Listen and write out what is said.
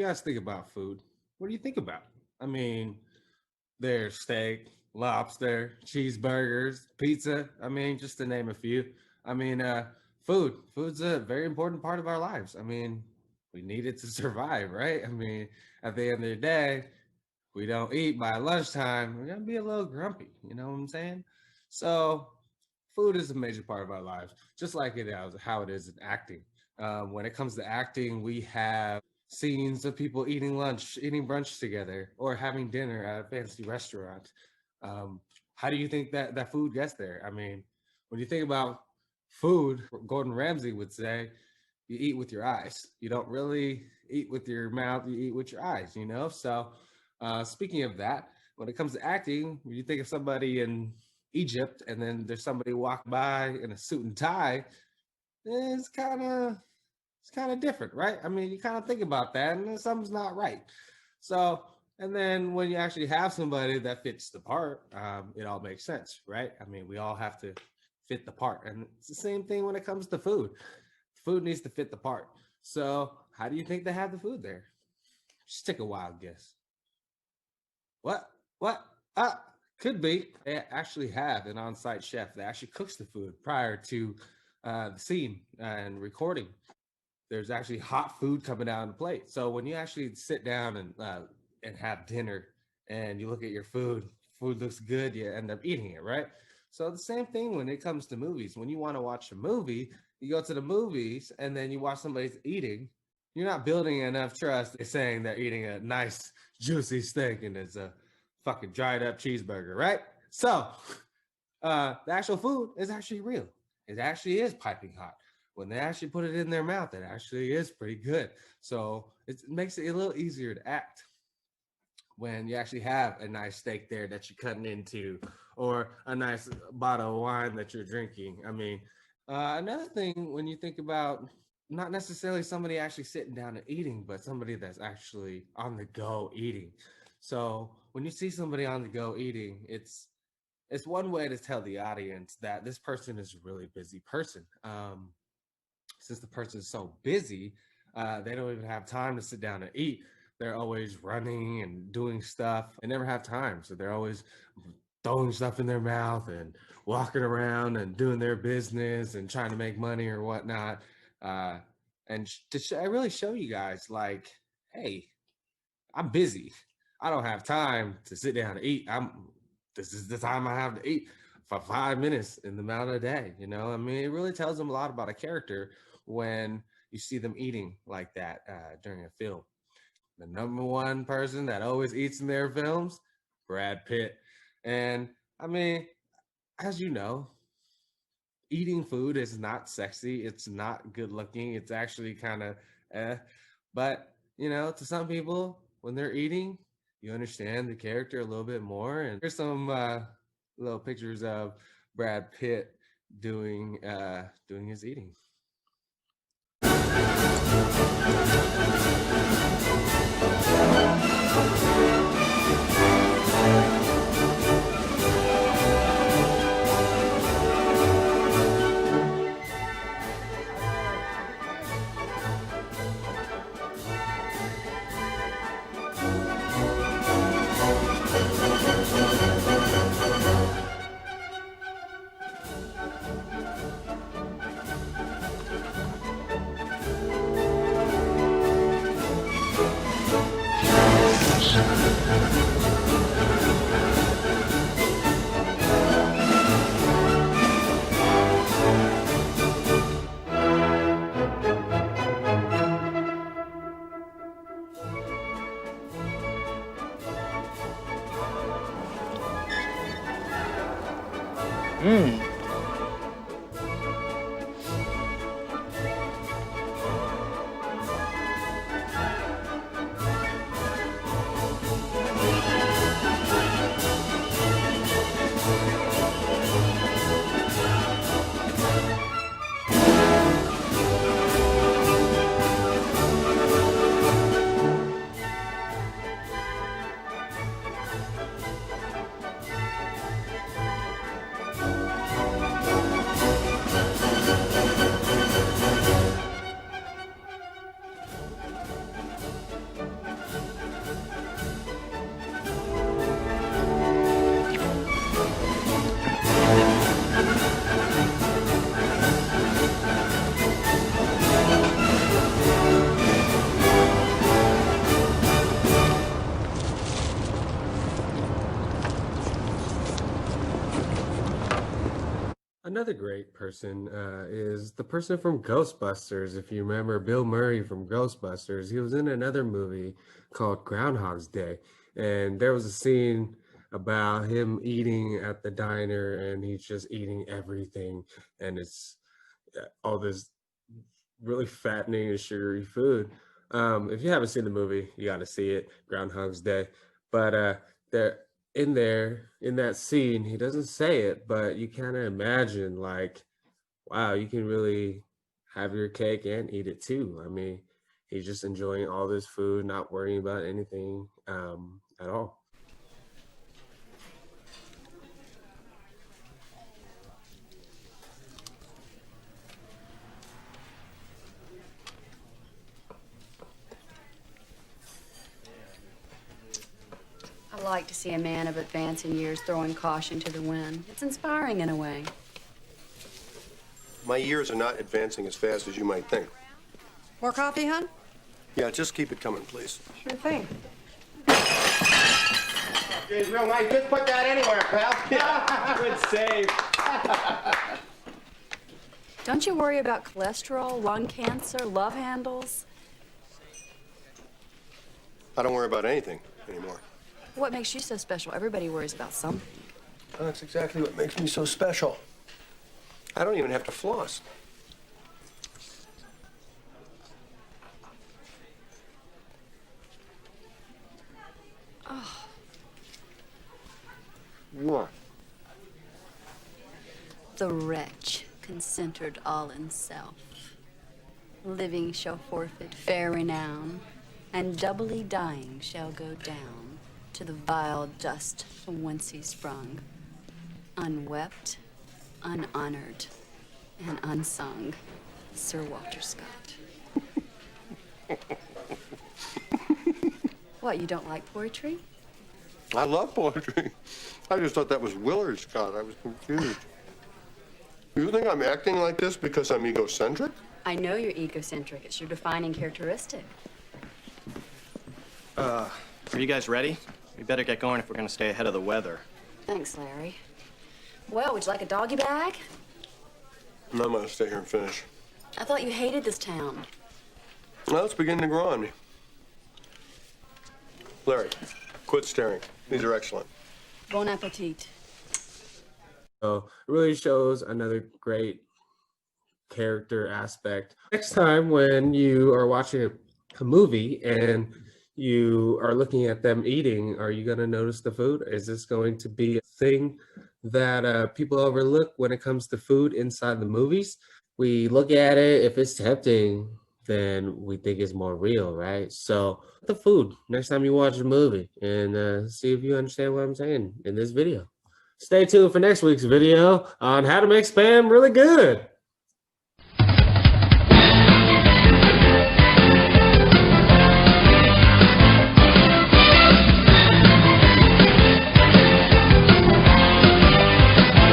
you guys think about food, what do you think about? I mean, there's steak, lobster, cheeseburgers, pizza. I mean, just to name a few. I mean, food's a very important part of our lives. I mean, we need it to survive, right? I mean, at the end of the day, we don't eat by lunchtime, we're gonna be a little grumpy. You know what I'm saying? So, food is a major part of our lives, just like it is how it is in acting. When it comes to acting, we have scenes of people eating lunch, eating brunch together, or having dinner at a fancy restaurant. Um, how do you think that food gets there? I mean, when you think about food, Gordon Ramsay would say, you eat with your eyes. You don't really eat with your mouth, you eat with your eyes, you know? So, speaking of that, when it comes to acting, when you think of somebody in Egypt and then there's somebody walk by in a suit and tie, it's kind of different, right? I mean, you kind of think about that and then something's not right. So, and then when you actually have somebody that fits the part, it all makes sense, right? I mean, we all have to fit the part. And it's the same thing when it comes to food. Food needs to fit the part. So, how do you think they have the food there? Just take a wild guess. What? What? Could be. They actually have an on-site chef that actually cooks the food prior to the scene and recording. There's actually hot food coming out on the plate. So when you actually sit down and have dinner and you look at your food, food looks good, you end up eating it, right? So the same thing when it comes to movies. When you want to watch a movie, you go to the movies and then you watch somebody's eating. You're not building enough trust saying they're eating a nice juicy steak and it's a fucking dried up cheeseburger, right? So the actual food is actually real. It actually is piping hot. When they actually put it in their mouth, it actually is pretty good. So it makes it a little easier to act when you actually have a nice steak there that you're cutting into, or a nice bottle of wine that you're drinking. I mean, another thing when you think about not necessarily somebody actually sitting down and eating, but somebody that's actually on the go eating. So when you see somebody on the go eating, it's one way to tell the audience that this person is a really busy person. Since the person is so busy, they don't even have time to sit down and eat. They're always running and doing stuff. They never have time. So they're always throwing stuff in their mouth and walking around and doing their business and trying to make money or whatnot. Uh, and I really show you guys, like, hey, I'm busy. I don't have time to sit down and eat. This is the time I have to eat for 5 minutes in the amount of a day. You know, I mean, it really tells them a lot about a character when you see them eating like that during a film. The number one person that always eats in their films, Brad Pitt. And I mean, as you know, eating food is not sexy. It's not good looking. It's actually kind of eh. But, you know, to some people, when they're eating, you understand the character a little bit more. And here's some little pictures of Brad Pitt doing his eating. Mm. Another great person is the person from Ghostbusters. If you remember Bill Murray from Ghostbusters, he was in another movie called Groundhog's Day. And there was a scene about him eating at the diner and he's just eating everything. And it's all this really fattening and sugary food. If you haven't seen the movie, you got to see it, Groundhog's Day. But there, in that scene, he doesn't say it, but you kind of imagine like, wow, you can really have your cake and eat it too. I mean, he's just enjoying all this food, not worrying about anything at all. I like to see a man of advancing years throwing caution to the wind. It's inspiring in a way. My years are not advancing as fast as you might think. More coffee, hon? Yeah, just keep it coming, please. Sure thing. It's real nice. Just put that anywhere, pal. Yeah. Good save. Don't you worry about cholesterol, lung cancer, love handles? I don't worry about anything anymore. What makes you so special? Everybody worries about something. That's exactly what makes me so special. I don't even have to floss. Oh. What? The wretch, concentred all in self. Living shall forfeit fair renown, and doubly dying shall go down to the vile dust from whence he sprung, unwept, unhonored, and unsung, Sir Walter Scott. What, you don't like poetry? I love poetry. I just thought that was Willard Scott. I was confused. You think I'm acting like this because I'm egocentric? I know you're egocentric. It's your defining characteristic. Are you guys ready? We better get going if we're gonna stay ahead of the weather. Thanks, Larry. Well, would you like a doggy bag? No, I'm gonna stay here and finish. I thought you hated this town. Well, it's beginning to grow on me. Larry, quit staring. These are excellent. Bon appetit. So it really shows another great character aspect. Next time when you are watching a movie and you are looking at them eating, are you going to notice the food? Is this going to be a thing that people overlook when it comes to food inside the movies? We look at it, if it's tempting, then we think it's more real, right? So the food next time you watch a movie and see if you understand what I'm saying in this video. Stay tuned for next week's video on how to make Spam really good.